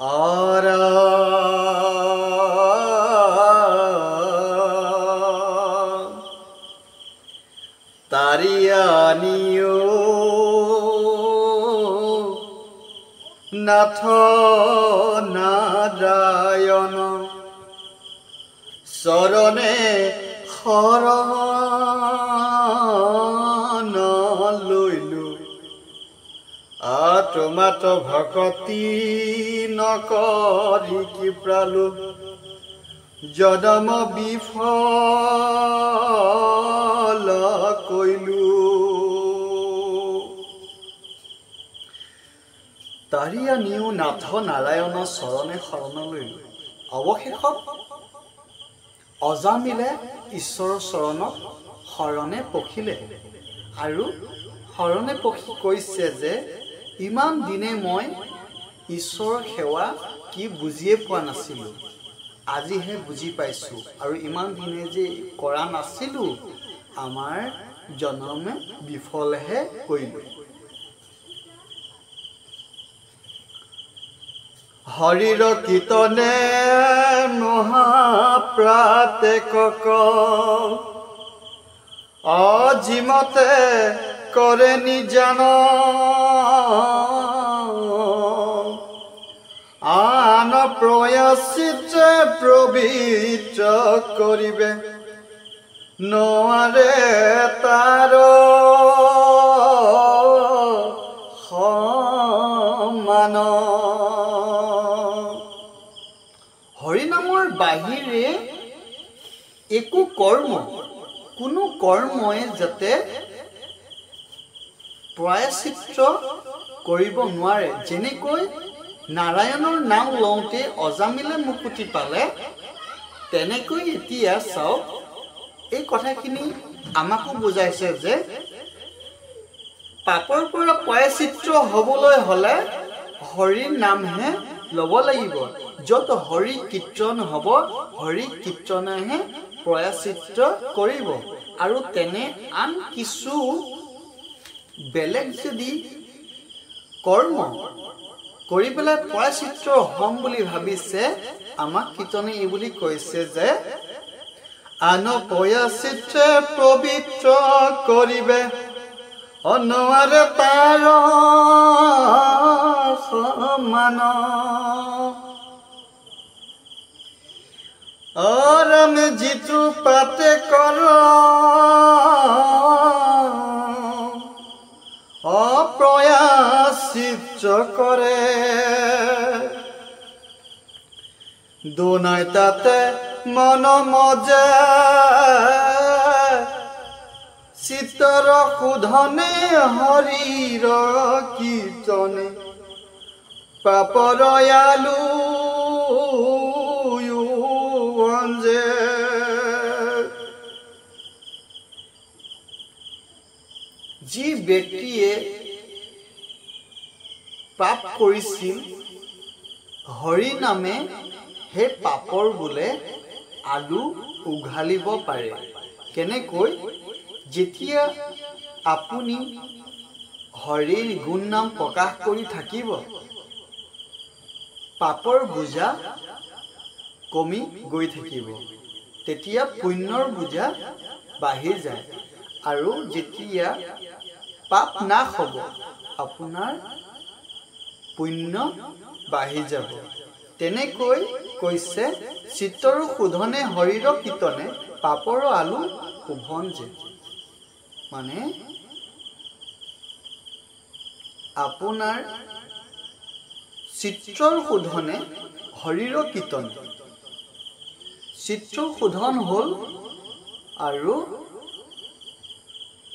আৰা তাৰিয়ানিও নাথ নাৰায়ণ চৰণে শৰণ লৈলো তোমাত ভকতি নকৰি কৃপালু জনম বিফল কৈলো তাৰিয়া নিও নাথ নাৰায়ণ চৰণে শৰণ লৈলো। অৱশেষত অজামিলে ঈশ্বৰৰ চৰণত শৰণে পখিলে আৰু শৰণে পখি কৈছে যে ইমান দিনে মই ঈশ্বৰৰ সেৱা কি বুজিয়ে পোৱা নাছিলোঁ, আজিহে বুজি পাইছোঁ আৰু ইমান দিনে যে কৰা নাছিলোঁ আমাৰ জনমে বিফলহে কৰিলোঁ। হৰিৰ কীৰ্তনে মহাপ্ৰাতেকক অজিমতে কৰে নিজান আন প্ৰয়াসিতে পবিত্ৰ কৰিবে নোৱাৰে তাৰ সমান। হৰিনামৰ বাহিৰে একো কোনো কৰ্মই যাতে প্ৰায়শ্চিত্ত কৰিব নোৱাৰে। যেনেকৈ নাৰায়ণৰ নাম লওঁতে অজামিলে মুকুতি পালে, তেনেকৈ এতিয়া চাওক এই কথাখিনি আমাকো বুজাইছে যে পাপৰ পৰা প্ৰায়শ্চিত্ত হ'বলৈ হ'লে হৰিৰ নামহে ল'ব লাগিব। য'ত হৰি কীৰ্তন হ'ব, হৰি কীৰ্তনেহে প্ৰায়শ্চিত্ত কৰিব। আৰু তেনে আন কিছু বেলেগ যদি কৰ্ম কৰি পেলাই প্ৰায়শ্চিত্ত হ'ম বুলি ভাবিছে, আমাক কীৰ্তনে এই বুলি কৈছে যে আন প্ৰায়শ্চিত্তে পবিত্ৰ কৰিবে নোৱাৰে তাৰ সমান। আমি যিটো পাতে কৰ অপ্ৰয়াসিত কৰে দুনাই তাতে মন মজে চিত্তৰ শোধনে হৰিৰ কীৰ্তনে পাপৰয়ালু যি ব্যক্তিয়ে পাপ কৰিছিল হৰি নামে সেই পাপৰ বোলে আলু উঘালিব পাৰে। কেনেকৈ? যেতিয়া আপুনি হৰিৰ গুণ নাম প্ৰকাশ কৰি থাকিব, পাপৰ বোজা কমি গৈ থাকিব, তেতিয়া পুণ্যৰ বোজা বাঢ়ি যায়। আৰু যেতিয়া পাপ নাশ হ'ব, আপোনাৰ পুণ্য বাঢ়ি যাব। তেনেকৈ কৈছে চিত্তৰ শোধনে হৰিৰ কীৰ্তনে পাপৰ আলু শোভন যে। মানে আপোনাৰ চিত্ৰৰ শোধনে হৰিৰ কীৰ্তন, চিত্ৰ শোধন হ'ল আৰু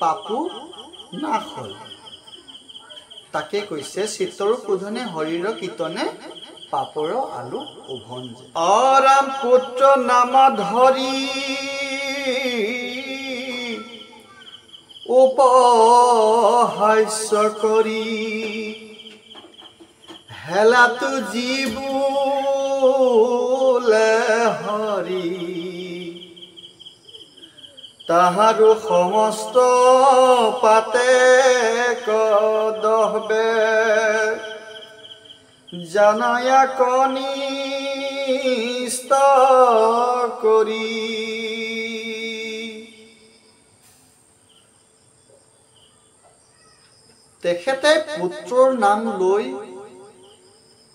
পাপো নাশ হ'ল। তাকে কৈছে চিত্তৰ শোধনে হৰিৰ কীৰ্তনে পাপৰ আলু শোভন যে। ৰাম পুত্ৰ নাম ধৰি উপহাস্য কৰি হেলাটো জীবুলে হৰি তাহাৰো সমস্ত পাতে কদহবে জানায়া কনিষ্ঠ কৰি তেখেতে পুত্ৰৰ নাম লৈ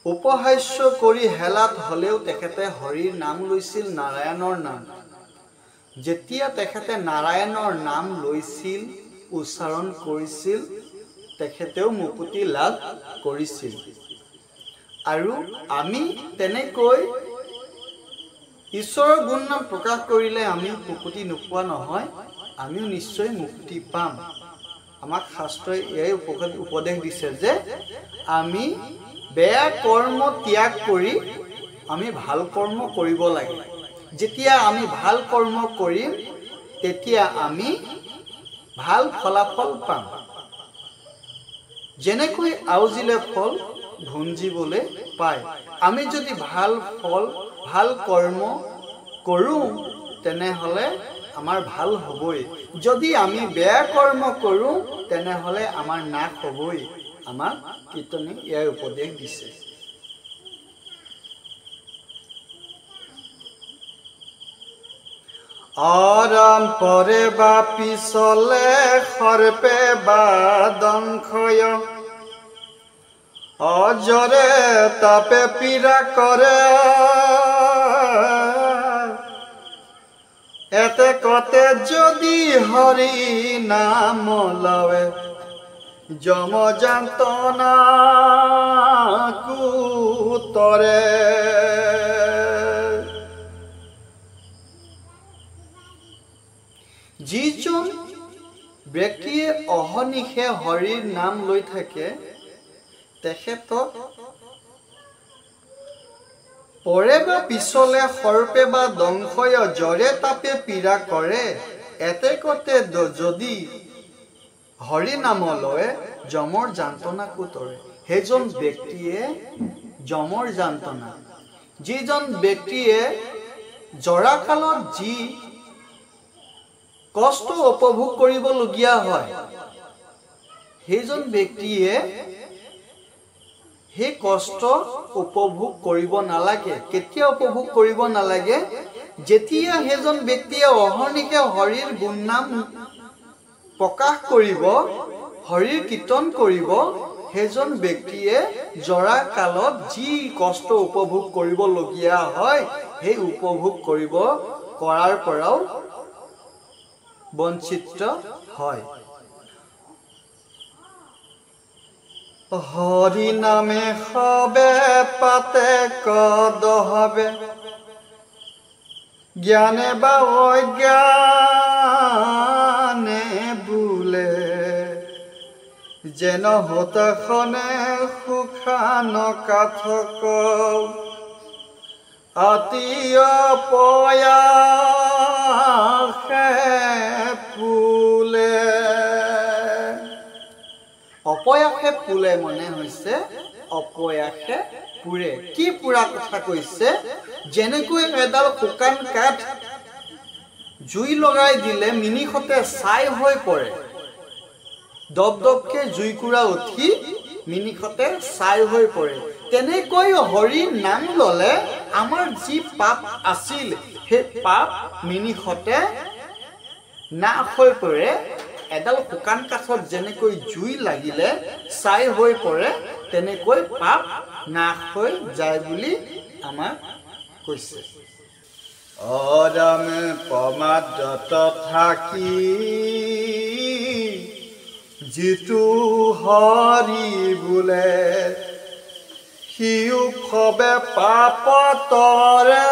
উপহাস্য কৰি হেলাত হলেও তেখেতে হৰিৰ নাম লৈছিল, নাৰায়ণৰ নাম। যেতিয়া তেখেতে নাৰায়ণৰ নাম লৈছিল, উচ্চাৰণ কৰিছিল, তেখেতেও মুকুতি লাভ কৰিছিল। আৰু আমি তেনেকৈ ঈশ্বৰৰ গুণ নাম প্ৰকাশ কৰিলে আমি মুকুতি নোপোৱা নহয়, আমিও নিশ্চয় মুকুতি পাম। আমাক শাস্ত্ৰই এই উপদেশ দিছে যে আমি বেয়া কৰ্ম ত্যাগ কৰি আমি ভাল কৰ্ম কৰিব লাগে। যেতিয়া আমি ভাল কৰ্ম কৰিম তেতিয়া আমি ভাল ফলাফল পাম। যেনেকৈ আউজিলে ফল ভুঞ্জিবলৈ পায়, আমি যদি ভাল ফল ভাল কৰ্ম কৰোঁ তেনেহ'লে আমাৰ ভাল হ'বই। যদি আমি বেয়া কৰ্ম কৰোঁ তেনেহ'লে আমাৰ নাশ হ'বই। আমাক কীৰ্তনে ইয়াৰ উপদেশ দিছে। আৰাম পৰে বা পিছলে সৰ্পে বা দংশয়, অজৰে তাপে পীড়া কৰে, এতে কতে যদি হৰি নাম লৱে, যম যন্ত্ৰণা কুতৰে। যিজন ব্যক্তিয়ে অহনিশে হৰিৰ নাম লৈ থাকে তেখেতক পৰে বা পিছলে সৰ্পে বা দংশয়, জ্বৰে তাপে পীড়া কৰে, এতেকতে যদি হৰি নাম লয় যমৰ যন্ত্ৰণা কুতৰে। সেইজন ব্যক্তিয়ে যমৰ যন্ত্ৰণা, যিজন ব্যক্তিয়ে জৰাকালত যি কষ্ট উপভোগ কৰিবলগীয়া হয়, সেইজন ব্যক্তিয়ে সেই কষ্ট উপভোগ কৰিব নালাগে। কেতিয়া উপভোগ কৰিব নালাগে? যেতিয়া সেইজন ব্যক্তিয়ে অহৰ্নিশে হৰিৰ গুণনাম প্ৰকাশ কৰিব, হৰিৰ কীৰ্তন কৰিব, সেইজন ব্যক্তিয়ে জৰা কালত যি কষ্ট উপভোগ কৰিবলগীয়া হয় সেই উপভোগ কৰিব কৰাৰ পৰাও বঞ্চিত হয়। হৰি নামে সবে পাতে কদ হবে, জ্ঞানে বা অজ্ঞানে বোলে, যেন হতখনে সুখান কাথক, অতি অপয়াসে পুলে। অপয়াসে পুলে মানে হৈছে অপয়াসে পুৰে। কি পুৰা কথা কৈছে? যেনেকৈ এডাল শুকান কাঠ জুই লগাই দিলে নিমিষতে ছাই হৈ পৰে, দপদপকে জুইকুৰা উঠি নিমিষতে ছাই হৈ পৰে, তেনেকৈ হৰি নাম ললে আমাৰ যি পাপ আছিল সেই পাপ নিমিষতে নাশ হৈ পৰে। এডাল শুকান কাঠত যেনেকৈ জুই লাগিলে ছাই হৈ পৰে, তেনেকৈ পাপ নাশ হৈ যায় বুলি আমাক কৈছে। অৰামে প্ৰমাদত থাকি যিটো হৰি বোলে, সিও ফবে পাপতৰে,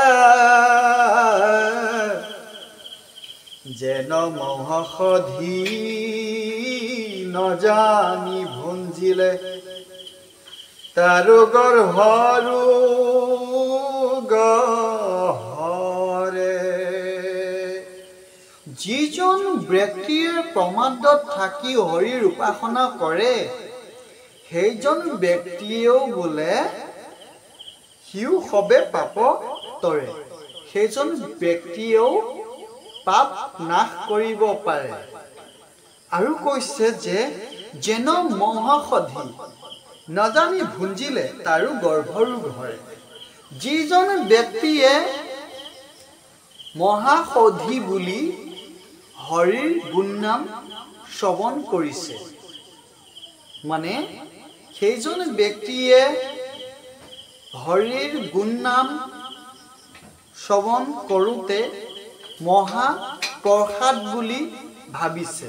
যেন মহষধি নজানি ভুঞ্জিলে, তাৰো গৰ্ভৰু গহৰে। যিজন ব্যক্তিয়ে প্ৰমাদত থাকি হৰিৰ উপাসনা কৰে, সেইজন ব্যক্তিয়েও বোলে সিও সবে পাপ তৰে, সেইজন ব্যক্তিয়েও পাপ নাশ কৰিব পাৰে। আৰু কৈছে যে যেন মহাসধি, নাজানি ভুঞ্জিলে তাৰো গৰ্ভৰো ঘৰে। যিজন ব্যক্তিয়ে মহাসৌধি বুলি হৰিৰ গুণনাম শ্ৰৱণ কৰিছে, মানে সেইজন ব্যক্তিয়ে হৰিৰ গুণনাম শ্ৰৱণ কৰোঁতে মহাপ্ৰসাদ বুলি ভাবিছে।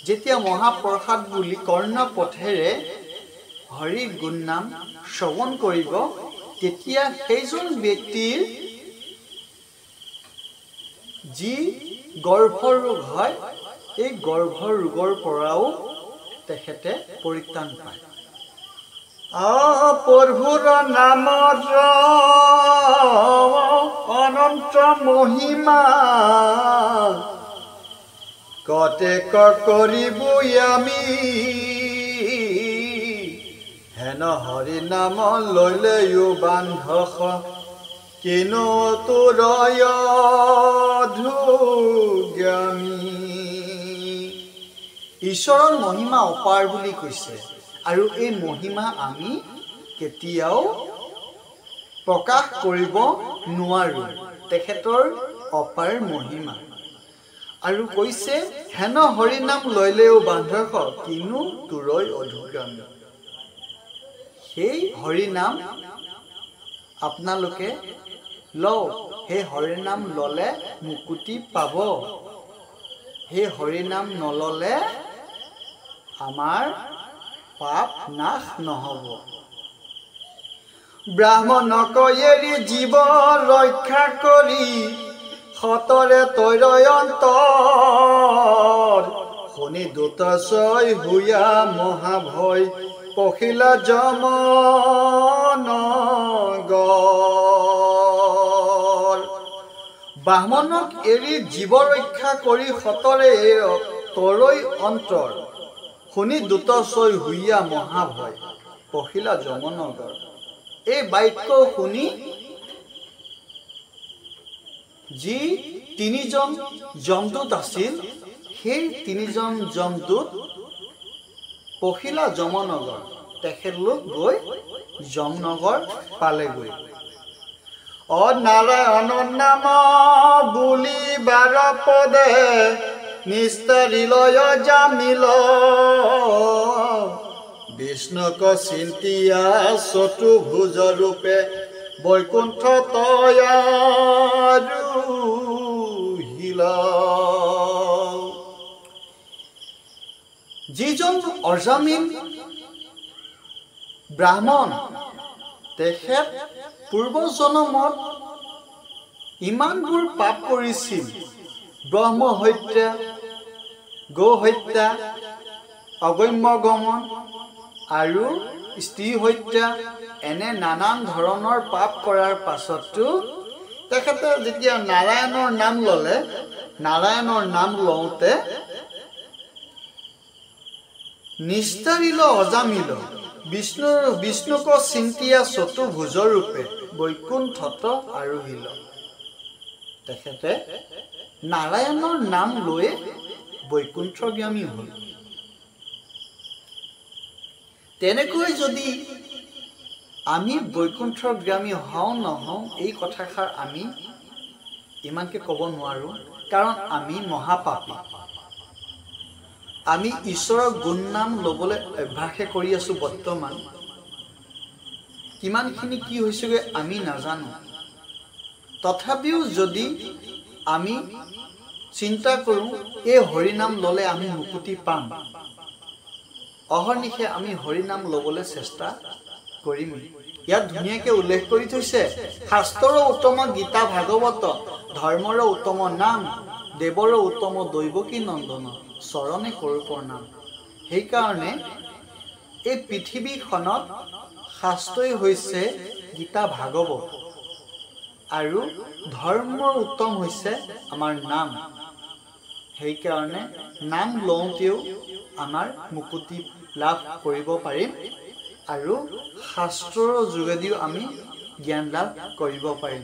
যেতিয়া মহাপ্ৰসাদ বুলি কৰ্ণপথেৰে হৰিৰ গুণনাম শ্ৰৱণ কৰিব, তেতিয়া সেইজন ব্যক্তিৰ যি গৰ্ভৰোগ হয়, এই গৰ্ভৰোগৰ পৰাও তেখেতে পৰিত্ৰাণ পায়। প্ৰভুৰ নামৰ অনন্ত মহিমা কতেক কৰিবই আমি, হেন হৰি নাম ললেও বান্ধস কিনো তোৰয় ধুজ্ঞামী। ঈশ্বৰৰ মহিমা অপাৰ বুলি কৈছে, আৰু এই মহিমা আমি কেতিয়াও প্ৰকাশ কৰিব নোৱাৰো, তেখেতৰ অপাৰ মহিমা। আৰু কৈছে হেন হৰি নাম ললেও বান্ধস কিনো তোৰয় অধুগামী। সেই হৰি নাম আপোনালোকে লওক, সেই হৰি নাম ললে মুকুতি পাব। সেই হৰি নাম নললে আমাৰ পাপ নাশ নহব। ব্ৰাহ্মণক এৰি জীৱ ৰক্ষা কৰি সতৰে তৈৰ অন্তৰ, শুনি দূত ছয় হুয়া মহাভয় পখিলা যমনগৰ। ব্ৰাহ্মণক এৰি জীৱ ৰক্ষা কৰি সতৰে তৰৈ অন্তৰ, শুনি দূত ছয় হুয়া মহাভয় পখিলা যমনগৰ। এই বাক্য শুনি যি তিনিজন যমদূত আছিল, সেই তিনিজন যমদূত পখিলা যমনগৰ, তেখেতলোক গৈ যমনগৰ পালেগৈ। নাৰায়ণ নাম বুলি বাৰ পদে নিস্তাৰিলয় জামিল, বিষ্ণুক চিন্তিয়া চতুৰ্ভুজ ৰূপে বৈকুণ্ঠ তয়াৰুহিল। যিজন অজামিল ব্ৰাহ্মণ, তেখেত পূৰ্বজন্মত ইমানবোৰ পাপ কৰিছিল, ব্ৰহ্ম হত্যা, গো হত্যা, অগম্য গমন আৰু স্ত্ৰী হত্যা, এনে নানান ধৰণৰ পাপ কৰাৰ পাছতো তেখেতে যেতিয়া নাৰায়ণৰ নাম ললে, নাৰায়ণৰ নাম লওঁতে নিস্তাৰিল অজামিল, বিষ্ণুক চিন্তিয়া চতুৰ্ভুজ ৰূপে বৈকুণ্ঠত আৰোহিল। তেখেতে নাৰায়ণৰ নাম লৈ বৈকুণ্ঠগামী হল। তেনেকৈ যদি আমি বৈকুণ্ঠগামী হওঁ নহওঁ, এই কথাষাৰ আমি ইমানকে ক'ব নোৱাৰো, কাৰণ আমি মহাপাপী। আমি ঈশ্বৰৰ গুণনাম ল'বলৈ অভ্যাসে কৰি আছো। বৰ্তমান কিমানখিনি কি হৈছেগৈ আমি নাজানো। তথাপিও যদি আমি চিন্তা কৰোঁ এই হৰিনাম ল'লে আমি মুক্তি পাম, অহৰ্নিশে আমি হৰিনাম ল'বলৈ চেষ্টা কৰিম। ইয়াত ধুনীয়াকৈ উল্লেখ কৰি থৈছে, শাস্ত্ৰৰ উত্তম গীতা ভাগৱত, ধৰ্মৰ উত্তম নাম, দেৱৰ উত্তম দৈৱকী নন্দন, চৰণে কৰো প্ৰণাম। সেইকাৰণে এই পৃথিৱীখনত শাস্ত্ৰই হৈছে গীতা ভাগৱত, আৰু ধৰ্মৰ উত্তম হৈছে আমাৰ নাম। সেইকাৰণে নাম লওঁতেও আমাৰ মুক্তি লাভ কৰিব পাৰিম, আৰু শাস্ত্ৰৰ যোগেদিও আমি জ্ঞান লাভ কৰিব পাৰিম।